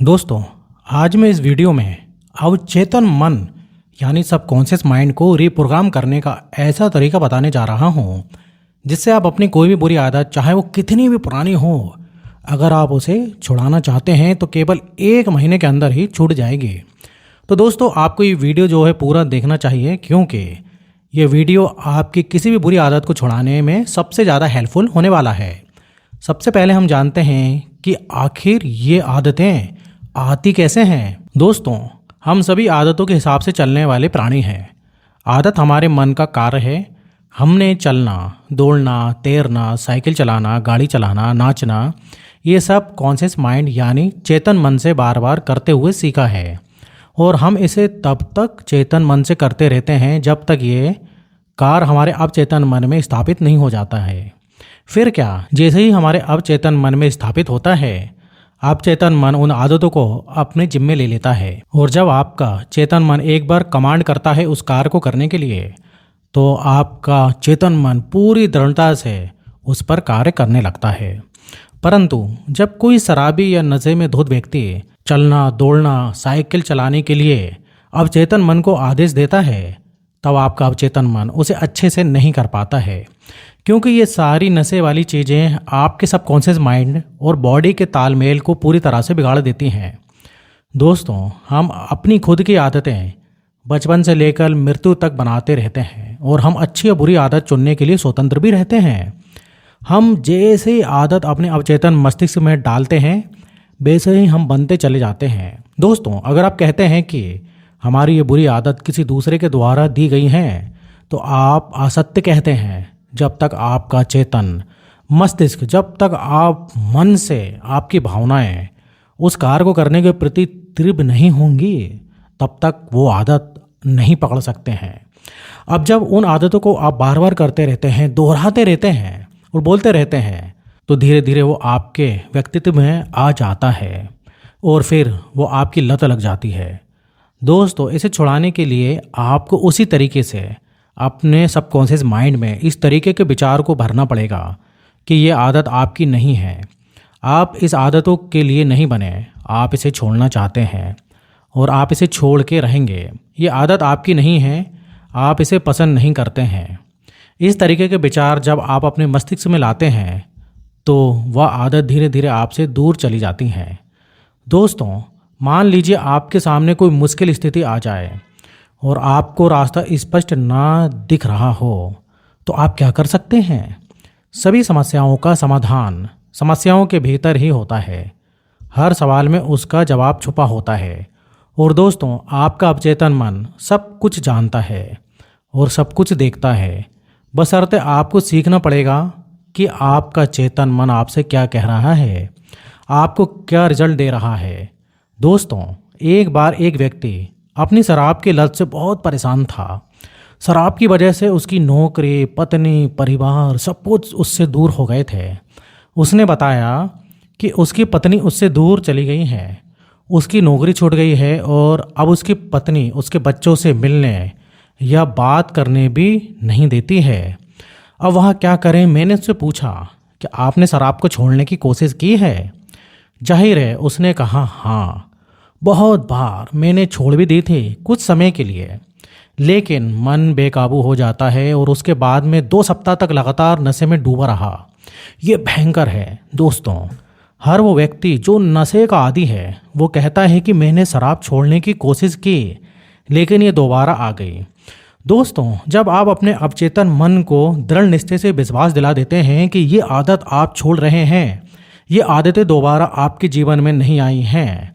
दोस्तों, आज मैं इस वीडियो में अवचेतन मन यानी सबकॉन्शियस माइंड को रिप्रोग्राम करने का ऐसा तरीका बताने जा रहा हूँ जिससे आप अपनी कोई भी बुरी आदत, चाहे वो कितनी भी पुरानी हो, अगर आप उसे छुड़ाना चाहते हैं तो केवल 1 महीने के अंदर ही छूट जाएगी। तो दोस्तों, आपको ये वीडियो जो है पूरा देखना चाहिए, क्योंकि ये वीडियो आपकी किसी भी बुरी आदत को छुड़ाने में सबसे ज़्यादा हेल्पफुल होने वाला है। सबसे पहले हम जानते हैं कि आखिर ये आदतें आती कैसे हैं। दोस्तों, हम सभी आदतों के हिसाब से चलने वाले प्राणी हैं। आदत हमारे मन का कार्य है। हमने चलना, दौड़ना, तैरना, साइकिल चलाना, गाड़ी चलाना, नाचना, ये सब कॉन्शियस माइंड यानी चेतन मन से बार बार करते हुए सीखा है। और हम इसे तब तक चेतन मन से करते रहते हैं जब तक ये कार्य हमारे अवचेतन मन में स्थापित नहीं हो जाता है। फिर क्या, जैसे ही हमारे अवचेतन मन में स्थापित होता है, अवचेतन मन उन आदतों को अपने जिम्मे ले लेता है। और जब आपका चेतन मन एक बार कमांड करता है उस कार्य को करने के लिए, तो आपका चेतन मन पूरी दृढ़ता से उस पर कार्य करने लगता है। परंतु जब कोई शराबी या नशे में धुत व्यक्ति चलना, दौड़ना, साइकिल चलाने के लिए अवचेतन मन को आदेश देता है, तब आपका अवचेतन मन उसे अच्छे से नहीं कर पाता है, क्योंकि ये सारी नशे वाली चीज़ें आपके सबकॉन्शियस माइंड और बॉडी के तालमेल को पूरी तरह से बिगाड़ देती हैं। दोस्तों, हम अपनी खुद की आदतें बचपन से लेकर मृत्यु तक बनाते रहते हैं और हम अच्छी या बुरी आदत चुनने के लिए स्वतंत्र भी रहते हैं। हम जैसे ही आदत अपने अवचेतन मस्तिष्क में डालते हैं, वैसे ही हम बनते चले जाते हैं। दोस्तों, अगर आप कहते हैं कि हमारी ये बुरी आदत किसी दूसरे के द्वारा दी गई है, तो आप असत्य कहते हैं। जब तक आपका चेतन मस्तिष्क, जब तक आप मन से आपकी भावनाएं उस कार्य को करने के प्रति तीव्र नहीं होंगी, तब तक वो आदत नहीं पकड़ सकते हैं। अब जब उन आदतों को आप बार बार करते रहते हैं, दोहराते रहते हैं और बोलते रहते हैं, तो धीरे धीरे वो आपके व्यक्तित्व में आ जाता है और फिर वो आपकी लत लग जाती है। दोस्तों, इसे छुड़ाने के लिए आपको उसी तरीके से अपने सबकॉन्शियस माइंड में इस तरीके के विचार को भरना पड़ेगा कि ये आदत आपकी नहीं है। आप इस आदतों के लिए नहीं बने, आप इसे छोड़ना चाहते हैं और आप इसे छोड़ के रहेंगे। ये आदत आपकी नहीं है, आप इसे पसंद नहीं करते हैं। इस तरीके के विचार जब आप अपने मस्तिष्क में लाते हैं, तो वह आदत धीरे धीरे आपसे दूर चली जाती हैं। दोस्तों, मान लीजिए आपके सामने कोई मुश्किल स्थिति आ जाए और आपको रास्ता स्पष्ट ना दिख रहा हो, तो आप क्या कर सकते हैं? सभी समस्याओं का समाधान समस्याओं के भीतर ही होता है। हर सवाल में उसका जवाब छुपा होता है। और दोस्तों, आपका अवचेतन मन सब कुछ जानता है और सब कुछ देखता है। बशर्ते आपको सीखना पड़ेगा कि आपका चेतन मन आपसे क्या कह रहा है, आपको क्या रिजल्ट दे रहा है। दोस्तों, एक बार एक व्यक्ति अपनी शराब की लत से बहुत परेशान था। शराब की वजह से उसकी नौकरी, पत्नी, परिवार सब कुछ उससे दूर हो गए थे। उसने बताया कि उसकी पत्नी उससे दूर चली गई है, उसकी नौकरी छूट गई है और अब उसकी पत्नी उसके बच्चों से मिलने या बात करने भी नहीं देती है। अब वह क्या करें? मैंने उससे पूछा कि आपने शराब को छोड़ने की कोशिश की है? जाहिर है उसने कहा, हाँ, बहुत बार मैंने छोड़ भी दी थी कुछ समय के लिए, लेकिन मन बेकाबू हो जाता है और उसके बाद में 2 सप्ताह तक लगातार नशे में डूबा रहा। ये भयंकर है। दोस्तों, हर वो व्यक्ति जो नशे का आदी है, वो कहता है कि मैंने शराब छोड़ने की कोशिश की, लेकिन ये दोबारा आ गई। दोस्तों, जब आप अपने अवचेतन मन को दृढ़ निश्चय से विश्वास दिला देते हैं कि ये आदत आप छोड़ रहे हैं, ये आदतें दोबारा आपके जीवन में नहीं आई हैं,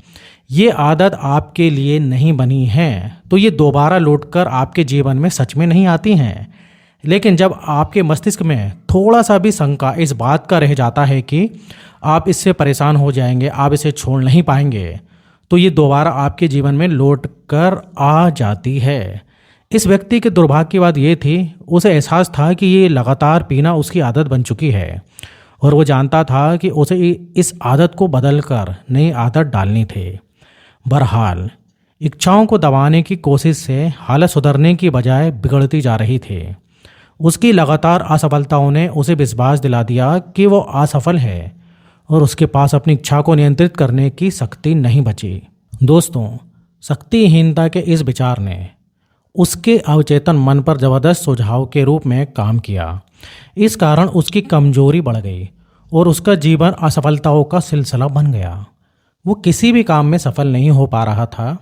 ये आदत आपके लिए नहीं बनी है, तो ये दोबारा लौटकर आपके जीवन में सच में नहीं आती हैं। लेकिन जब आपके मस्तिष्क में थोड़ा सा भी शंका इस बात का रह जाता है कि आप इससे परेशान हो जाएंगे, आप इसे छोड़ नहीं पाएंगे, तो ये दोबारा आपके जीवन में लौट कर आ जाती है। इस व्यक्ति के दुर्भाग्य की बात ये थी, उसे एहसास था कि ये लगातार पीना उसकी आदत बन चुकी है और वो जानता था कि उसे इस आदत को बदलकर नई आदत डालनी थी। बहरहाल, इच्छाओं को दबाने की कोशिश से हालत सुधरने की बजाय बिगड़ती जा रही थी। उसकी लगातार असफलताओं ने उसे विश्वास दिला दिया कि वो असफल है और उसके पास अपनी इच्छा को नियंत्रित करने की शक्ति नहीं बची। दोस्तों, शक्तिहीनता के इस विचार ने उसके अवचेतन मन पर जबरदस्त सुझाव के रूप में काम किया। इस कारण उसकी कमजोरी बढ़ गई और उसका जीवन असफलताओं का सिलसिला बन गया। वो किसी भी काम में सफल नहीं हो पा रहा था।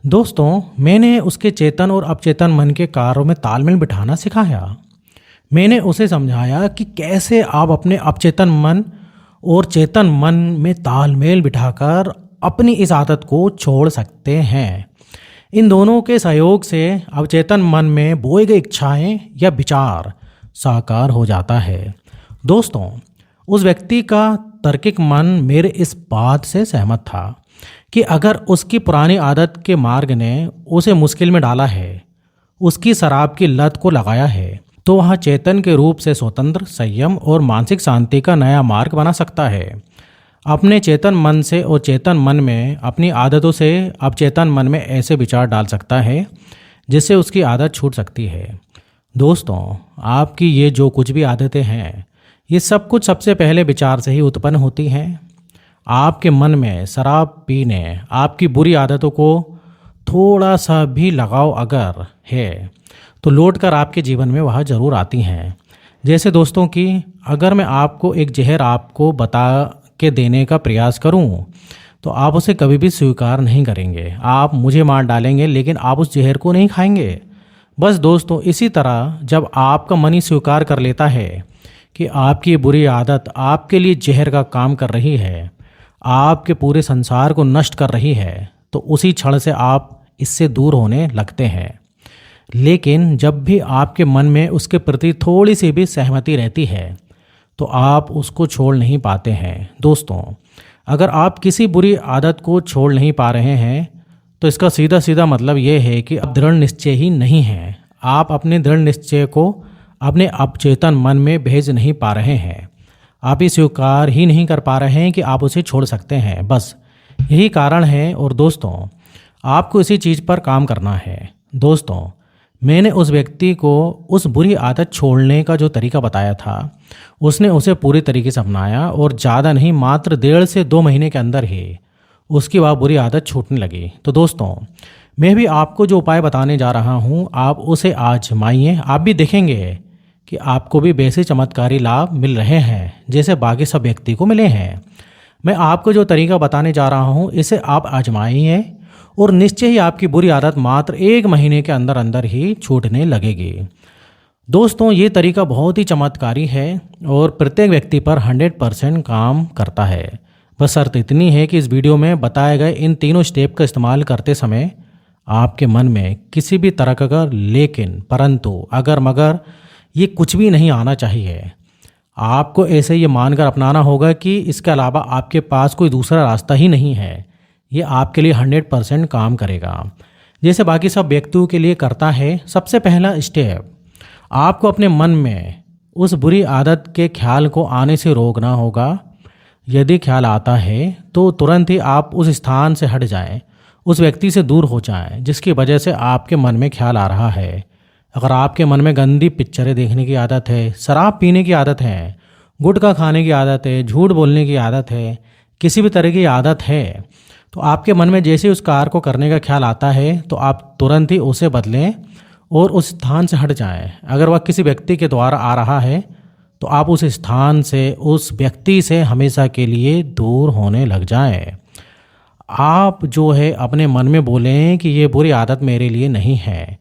दोस्तों, मैंने उसके चेतन और अवचेतन मन के कार्यों में तालमेल बिठाना सिखाया। मैंने उसे समझाया कि कैसे आप अपने अवचेतन मन और चेतन मन में तालमेल बिठाकर अपनी इस आदत को छोड़ सकते हैं। इन दोनों के सहयोग से अवचेतन मन में बोई गई इच्छाएं या विचार साकार हो जाता है। दोस्तों, उस व्यक्ति का तार्किक मन मेरे इस बात से सहमत था कि अगर उसकी पुरानी आदत के मार्ग ने उसे मुश्किल में डाला है, उसकी शराब की लत को लगाया है, तो वह चेतन के रूप से स्वतंत्र, संयम और मानसिक शांति का नया मार्ग बना सकता है। अपने चेतन मन से और चेतन मन में अपनी आदतों से अवचेतन मन में ऐसे विचार डाल सकता है जिससे उसकी आदत छूट सकती है। दोस्तों, आपकी ये जो कुछ भी आदतें हैं, ये सब कुछ सबसे पहले विचार से ही उत्पन्न होती हैं। आपके मन में शराब पीने, आपकी बुरी आदतों को थोड़ा सा भी लगाव अगर है तो लौटकर आपके जीवन में वह जरूर आती हैं। जैसे दोस्तों कि अगर मैं आपको एक जहर आपको बता के देने का प्रयास करूं तो आप उसे कभी भी स्वीकार नहीं करेंगे। आप मुझे मार डालेंगे लेकिन आप उस जहर को नहीं खाएंगे। बस दोस्तों, इसी तरह जब आपका मन ही स्वीकार कर लेता है कि आपकी बुरी आदत आपके लिए जहर का काम कर रही है, आपके पूरे संसार को नष्ट कर रही है, तो उसी क्षण से आप इससे दूर होने लगते हैं। लेकिन जब भी आपके मन में उसके प्रति थोड़ी सी भी सहमति रहती है तो आप उसको छोड़ नहीं पाते हैं। दोस्तों, अगर आप किसी बुरी आदत को छोड़ नहीं पा रहे हैं तो इसका सीधा सीधा मतलब ये है कि आप दृढ़ निश्चय ही नहीं हैं। आप अपने दृढ़ निश्चय को अपने अवचेतन मन में भेज नहीं पा रहे हैं। आप ये स्वीकार ही नहीं कर पा रहे हैं कि आप उसे छोड़ सकते हैं। बस यही कारण है। और दोस्तों, आपको इसी चीज़ पर काम करना है। दोस्तों, मैंने उस व्यक्ति को उस बुरी आदत छोड़ने का जो तरीका बताया था, उसने उसे पूरी तरीके से अपनाया और ज़्यादा नहीं, मात्र 1.5 से 2 महीने के अंदर ही उसकी वह बुरी आदत छूटने लगी। तो दोस्तों, मैं भी आपको जो उपाय बताने जा रहा हूँ, आप उसे आजमाइए। आप भी देखेंगे कि आपको भी वैसे चमत्कारी लाभ मिल रहे हैं जैसे बाकी सब व्यक्ति को मिले हैं। मैं आपको जो तरीका बताने जा रहा हूँ, इसे आप आजमाइए और निश्चय ही आपकी बुरी आदत मात्र 1 महीने के अंदर अंदर ही छूटने लगेगी। दोस्तों, ये तरीका बहुत ही चमत्कारी है और प्रत्येक व्यक्ति पर 100% काम करता है। बस शर्त इतनी है कि इस वीडियो में बताए गए इन तीनों स्टेप का इस्तेमाल करते समय आपके मन में किसी भी तरह का लेकिन, परंतु, अगर, मगर ये कुछ भी नहीं आना चाहिए। आपको ऐसे ये मानकर अपनाना होगा कि इसके अलावा आपके पास कोई दूसरा रास्ता ही नहीं है। ये आपके लिए 100% काम करेगा जैसे बाकी सब व्यक्तियों के लिए करता है। सबसे पहला स्टेप, आपको अपने मन में उस बुरी आदत के ख्याल को आने से रोकना होगा। यदि ख्याल आता है तो तुरंत ही आप उस स्थान से हट जाएं, उस व्यक्ति से दूर हो जाएं जिसकी वजह से आपके मन में ख्याल आ रहा है। अगर आपके मन में गंदी पिक्चरें देखने की आदत है, शराब पीने की आदत है, गुटखा खाने की आदत है, झूठ बोलने की आदत है, किसी भी तरह की आदत है, तो आपके मन में जैसे उस कार्य को करने का ख्याल आता है तो आप तुरंत ही उसे बदलें और उस स्थान से हट जाएं। अगर वह किसी व्यक्ति के द्वारा आ रहा है तो आप उस स्थान से, उस व्यक्ति से हमेशा के लिए दूर होने लग जाएं। आप जो है अपने मन में बोलें कि ये बुरी आदत मेरे लिए नहीं है।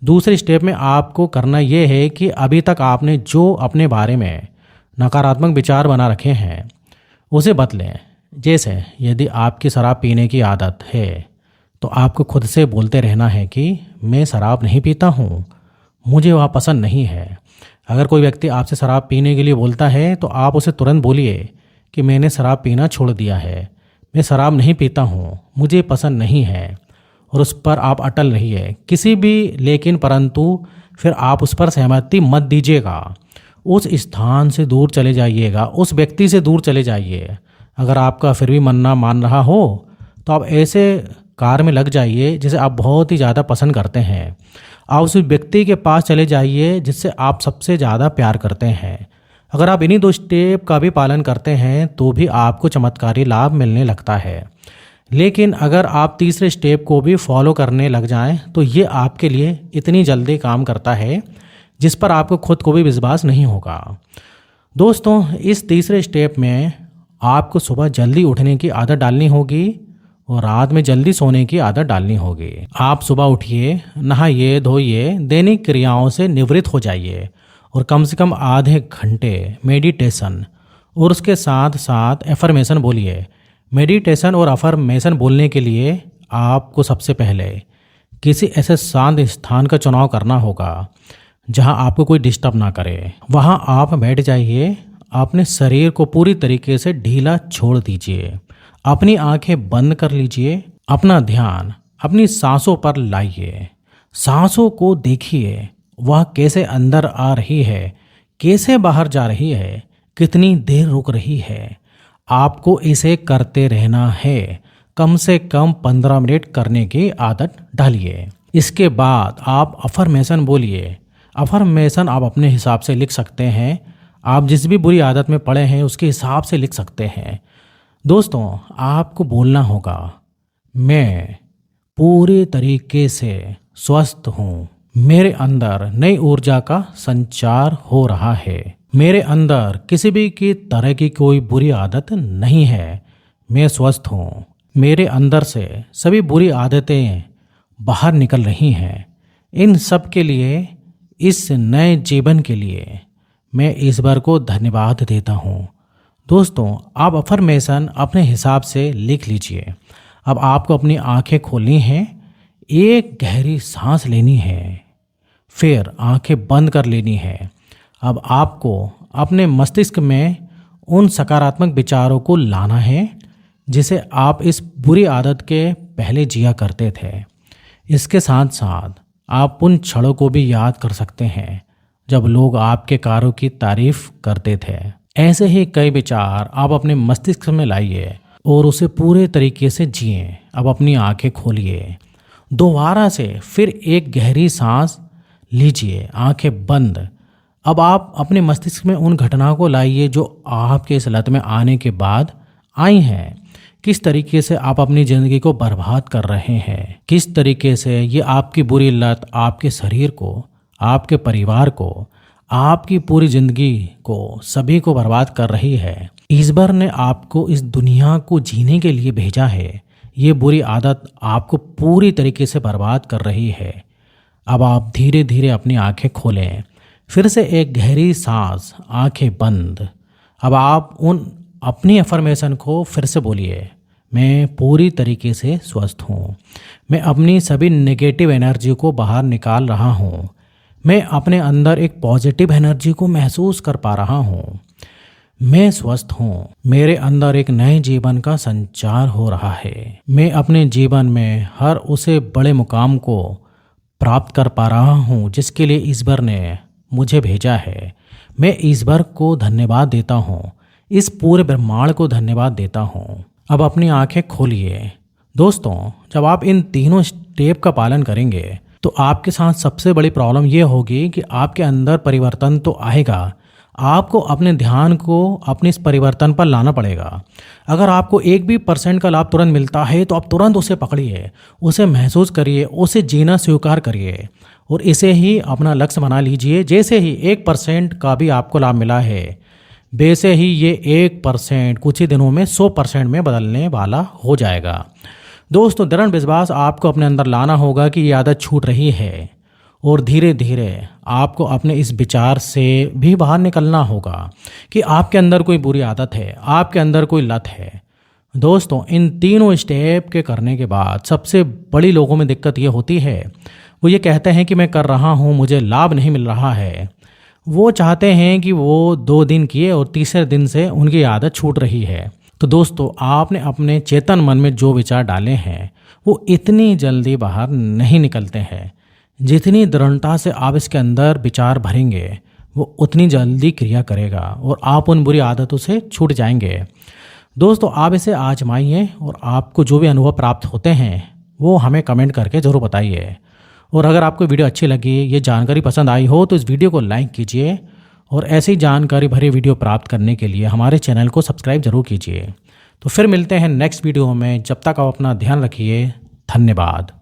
दूसरे स्टेप में आपको करना ये है कि अभी तक आपने जो अपने बारे में नकारात्मक विचार बना रखे हैं उसे बदलें। जैसे यदि आपकी शराब पीने की आदत है तो आपको खुद से बोलते रहना है कि मैं शराब नहीं पीता हूँ, मुझे वह पसंद नहीं है। अगर कोई व्यक्ति आपसे शराब पीने के लिए बोलता है तो आप उसे तुरंत बोलिए कि मैंने शराब पीना छोड़ दिया है, मैं शराब नहीं पीता हूँ, मुझे पसंद नहीं है, और उस पर आप अटल रहिए। किसी भी लेकिन परंतु फिर आप उस पर सहमति मत दीजिएगा। उस स्थान से दूर चले जाइएगा, उस व्यक्ति से दूर चले जाइए। अगर आपका फिर भी मन ना मान रहा हो तो आप ऐसे कार्य में लग जाइए जिसे आप बहुत ही ज़्यादा पसंद करते हैं। आप उस व्यक्ति के पास चले जाइए जिससे आप सबसे ज़्यादा प्यार करते हैं। अगर आप इन्हीं 2 स्टेप का भी पालन करते हैं तो भी आपको चमत्कारी लाभ मिलने लगता है। लेकिन अगर आप तीसरे स्टेप को भी फॉलो करने लग जाएं तो ये आपके लिए इतनी जल्दी काम करता है जिस पर आपको खुद को भी विश्वास नहीं होगा। दोस्तों, इस तीसरे स्टेप में आपको सुबह जल्दी उठने की आदत डालनी होगी और रात में जल्दी सोने की आदत डालनी होगी। आप सुबह उठिए, नहाइए धोइए, दैनिक क्रियाओं से निवृत्त हो जाइए और कम से कम आधे घंटे मेडिटेशन और उसके साथ साथ एफर्मेशन बोलिए। मेडिटेशन और अफर्मेशन बोलने के लिए आपको सबसे पहले किसी ऐसे शांत स्थान का चुनाव करना होगा जहां आपको कोई डिस्टर्ब ना करे। वहां आप बैठ जाइए, अपने शरीर को पूरी तरीके से ढीला छोड़ दीजिए, अपनी आंखें बंद कर लीजिए, अपना ध्यान अपनी सांसों पर लाइए। सांसों को देखिए, वह कैसे अंदर आ रही है, कैसे बाहर जा रही है, कितनी देर रुक रही है। आपको इसे करते रहना है, कम से कम 15 मिनट करने की आदत डालिए। इसके बाद आप अफर्मेशन बोलिए। अफर्मेशन आप अपने हिसाब से लिख सकते हैं, आप जिस भी बुरी आदत में पड़े हैं उसके हिसाब से लिख सकते हैं। दोस्तों, आपको बोलना होगा, मैं पूरी तरीके से स्वस्थ हूँ, मेरे अंदर नई ऊर्जा का संचार हो रहा है, मेरे अंदर किसी भी की तरह की कोई बुरी आदत नहीं है, मैं स्वस्थ हूँ, मेरे अंदर से सभी बुरी आदतें बाहर निकल रही हैं। इन सब के लिए, इस नए जीवन के लिए मैं ईश्वर को धन्यवाद देता हूँ। दोस्तों, आप अफर्मेशन अपने हिसाब से लिख लीजिए। अब आपको अपनी आंखें खोलनी हैं, एक गहरी सांस लेनी है, फिर आंखें बंद कर लेनी है। अब आपको अपने मस्तिष्क में उन सकारात्मक विचारों को लाना है जिसे आप इस बुरी आदत के पहले जिया करते थे। इसके साथ साथ आप उन क्षणों को भी याद कर सकते हैं जब लोग आपके कार्यों की तारीफ करते थे। ऐसे ही कई विचार आप अपने मस्तिष्क में लाइए और उसे पूरे तरीके से जिए। अब अपनी आंखें खोलिए, दोबारा से फिर एक गहरी सांस लीजिए, आंखें बंद। अब आप अपने मस्तिष्क में उन घटनाओं को लाइए जो आपके इस लत में आने के बाद आई हैं। किस तरीके से आप अपनी ज़िंदगी को बर्बाद कर रहे हैं, किस तरीके से ये आपकी बुरी लत आपके शरीर को, आपके परिवार को, आपकी पूरी ज़िंदगी को, सभी को बर्बाद कर रही है। ईश्वर ने आपको इस दुनिया को जीने के लिए भेजा है। ये बुरी आदत आपको पूरी तरीके से बर्बाद कर रही है। अब आप धीरे धीरे अपनी आंखें खोलें, फिर से एक गहरी सांस, आंखें बंद। अब आप उन अपनी अफर्मेशन को फिर से बोलिए, मैं पूरी तरीके से स्वस्थ हूँ, मैं अपनी सभी नेगेटिव एनर्जी को बाहर निकाल रहा हूँ, मैं अपने अंदर एक पॉजिटिव एनर्जी को महसूस कर पा रहा हूँ, मैं स्वस्थ हूँ, मेरे अंदर एक नए जीवन का संचार हो रहा है, मैं अपने जीवन में हर उसे बड़े मुकाम को प्राप्त कर पा रहा हूँ जिसके लिए ईश्वर ने मुझे भेजा है। मैं ईश्वर को धन्यवाद देता हूँ, इस पूरे ब्रह्मांड को धन्यवाद देता हूँ। अब अपनी आंखें खोलिए। दोस्तों, जब आप इन तीनों स्टेप का पालन करेंगे तो आपके साथ सबसे बड़ी प्रॉब्लम ये होगी कि आपके अंदर परिवर्तन तो आएगा, आपको अपने ध्यान को अपने इस परिवर्तन पर लाना पड़ेगा। अगर आपको 1% का लाभ तुरंत मिलता है तो आप तुरंत उसे पकड़िए, उसे महसूस करिए, उसे जीना स्वीकार करिए और इसे ही अपना लक्ष्य बना लीजिए। जैसे ही 1% का भी आपको लाभ मिला है, वैसे ही ये 1% कुछ ही दिनों में 100% में बदलने वाला हो जाएगा। दोस्तों, दृढ़ विश्वास आपको अपने अंदर लाना होगा कि ये आदत छूट रही है और धीरे धीरे आपको अपने इस विचार से भी बाहर निकलना होगा कि आपके अंदर कोई बुरी आदत है, आपके अंदर कोई लत है। दोस्तों, इन तीनों स्टेप के करने के बाद सबसे बड़ी लोगों में दिक्कत ये होती है, वो ये कहते हैं कि मैं कर रहा हूँ, मुझे लाभ नहीं मिल रहा है। वो चाहते हैं कि वो 2 दिन किए और तीसरे दिन से उनकी आदत छूट रही है। तो दोस्तों, आपने अपने चेतन मन में जो विचार डाले हैं वो इतनी जल्दी बाहर नहीं निकलते हैं। जितनी दृढ़ता से आप इसके अंदर विचार भरेंगे वो उतनी जल्दी क्रिया करेगा और आप उन बुरी आदतों से छूट जाएंगे। दोस्तों, आप इसे आजमाइए और आपको जो भी अनुभव प्राप्त होते हैं वो हमें कमेंट करके ज़रूर बताइए। और अगर आपको वीडियो अच्छी लगी, ये जानकारी पसंद आई हो तो इस वीडियो को लाइक कीजिए और ऐसी जानकारी भरी वीडियो प्राप्त करने के लिए हमारे चैनल को सब्सक्राइब जरूर कीजिए। तो फिर मिलते हैं नेक्स्ट वीडियो में, जब तक आप अपना ध्यान रखिए। धन्यवाद।